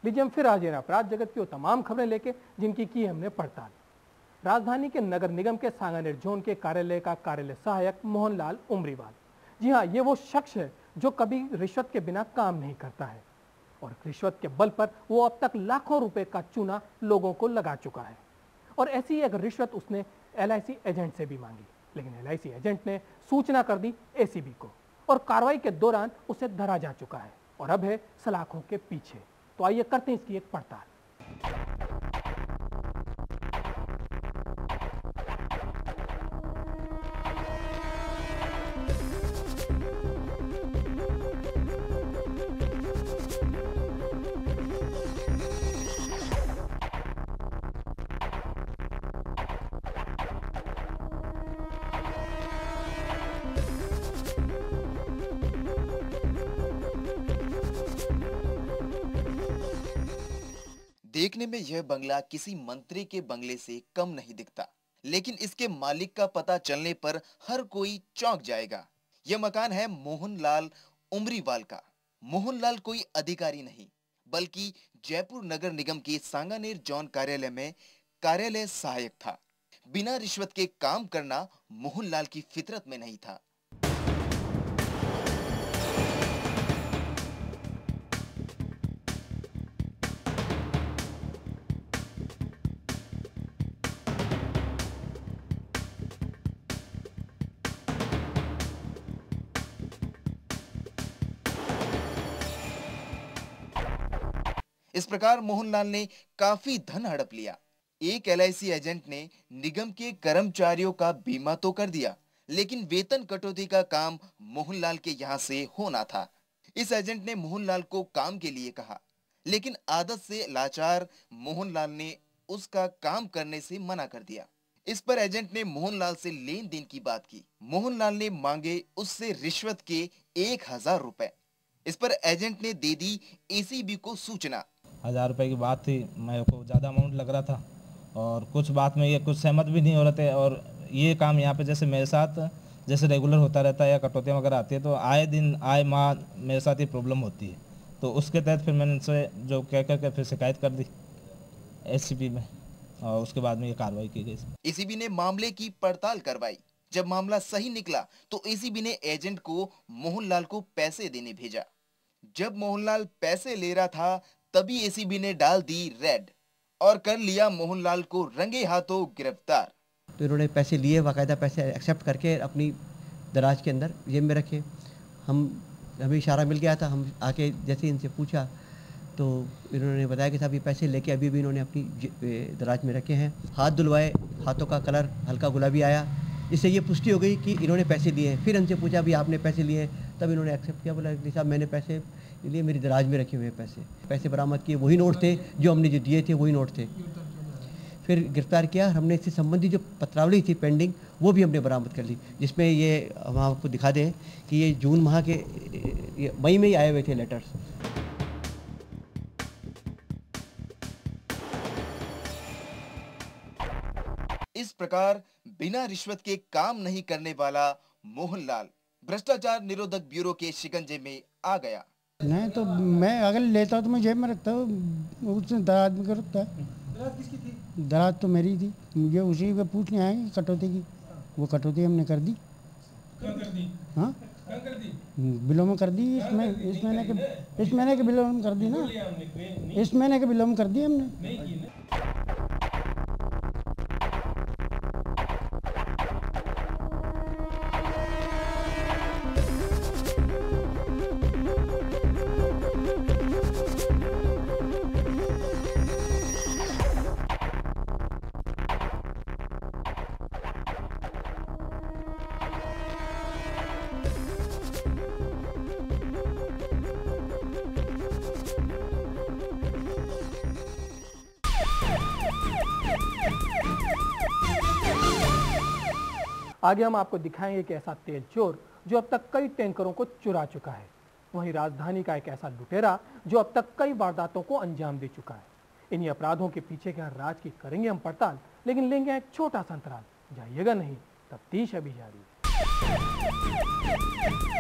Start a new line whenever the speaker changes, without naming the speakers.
लीजिए हम फिर हाजिर हैं अपराध जगत की वो तमाम खबरें लेके जिनकी की हमने पड़ताल। राजधानी के नगर निगम के सांगानेर जोन के कार्यालय का कार्यालय सहायक मोहनलाल उमरीवाल। जी हाँ, ये वो शख्स है जो कभी रिश्वत के बिना काम नहीं करता है और रिश्वत के बल पर वो अब तक लाखों रुपए का चूना लोगों को लगा चुका है। और ऐसी एक रिश्वत उसने LIC एजेंट से भी मांगी, लेकिन LIC एजेंट ने सूचना कर दी ACB को और कार्रवाई के दौरान उसे धरा जा चुका है और अब है सलाखों के पीछे। तो आइए करते हैं इसकी एक पड़ताल।
देखने में यह बंगला किसी मंत्री के बंगले से कम नहीं दिखता, लेकिन इसके मालिक का पता चलने पर हर कोई चौंक जाएगा। यह मकान है मोहनलाल उमरीवाल का। मोहनलाल कोई अधिकारी नहीं, बल्कि जयपुर नगर निगम के सांगानेर जोन कार्यालय में कार्यालय सहायक था। बिना रिश्वत के काम करना मोहनलाल की फितरत में नहीं था। इस प्रकार मोहनलाल ने काफी धन हड़प लिया। एक LIC एजेंट ने निगम के कर्मचारियों का बीमा तो कर दिया, लेकिन वेतन कटौती का काम मोहनलाल के यहाँ से होना था। इस एजेंट ने मोहनलाल को काम के लिए कहा, लेकिन आदत से लाचार मोहनलाल ने उसका काम करने से मना कर दिया। इस पर एजेंट ने मोहनलाल से लेन देन की बात की। मोहनलाल ने मांगे उससे रिश्वत के 1000 रुपए। इस पर एजेंट ने दे दी ACB को सूचना।
1000 रुपये की बात थी, मेरे को ज़्यादा अमाउंट लग रहा था और कुछ बात में ये कुछ सहमत भी नहीं हो रहे थे। और ये काम यहाँ पे जैसे मेरे साथ जैसे रेगुलर होता रहता है या कटौतियाँ वगैरह आती है, तो आए दिन आए माह मेरे साथ ये प्रॉब्लम होती है। तो उसके तहत फिर मैंने इनसे जो कह कर फिर शिकायत कर दी ACB में और उसके बाद में ये कार्रवाई की गई।
ACB ने मामले की पड़ताल करवाई। जब मामला सही निकला तो ACB ने एजेंट को मोहनलाल को पैसे देने भेजा। जब मोहनलाल पैसे ले रहा था तभी ACB ने डाल दी रेड और कर लिया मोहनलाल को रंगे हाथों गिरफ्तार।
तो इन्होंने पैसे लिए, बाकायदा पैसे एक्सेप्ट करके अपनी दराज के अंदर जेब में रखे। हमें इशारा मिल गया था, हम आके जैसे इनसे पूछा तो इन्होंने बताया कि साहब ये पैसे लेके अभी भी इन्होंने अपनी दराज में रखे हैं। हाथ धुलवाए, हाथों का कलर हल्का गुलाबी आया, इससे ये पुष्टि हो गई कि इन्होंने पैसे दिए हैं। फिर इनसे पूछा भी आपने पैसे लिए हैं, तब इन्होंने एक्सेप्ट किया। बोला कि साहब मैंने पैसे लिए, मेरी दराज में रखे हुए पैसे बरामद किए। वही नोट थे जो हमने जो दिए थे, वही नोट थे। फिर गिरफ्तार किया। हमने इससे संबंधी जो पत्रावली थी पेंडिंग, वो भी हमने बरामद कर ली, जिसमें ये हम आपको दिखा दें कि ये जून माह के मई में ही आए हुए थे लेटर्स।
इस प्रकार बिना रिश्वत के काम नहीं करने वाला मोहनलाल भ्रष्टाचार निरोधक ब्यूरो के शिकंजे में आ गया।
नहीं तो मैं अगर लेता तो मैं जेब में रखता हूँ, उसने दराज में कर रखता है।
दराज किसकी थी?
दराज तो मेरी थी, मुझे उसी पे पूछने आएंगे कटौती की। वो कटौती हमने कर दी।
कर दी?
हाँ
कर दी?
बिलों में कर दी। इस महीने के बिलों में कर दी ना, इस महीने के बिलों में कर दी हमने।
आगे हम आपको दिखाएंगे कि ऐसा तेल चोर जो अब तक कई टैंकरों को चुरा चुका है, वहीं राजधानी का एक ऐसा लुटेरा जो अब तक कई वारदातों को अंजाम दे चुका है। इन्हीं अपराधों के पीछे के राज की करेंगे हम पड़ताल, लेकिन लेंगे एक छोटा सा अंतराल। जाइएगा नहीं, तफ्तीश अभी जारी है।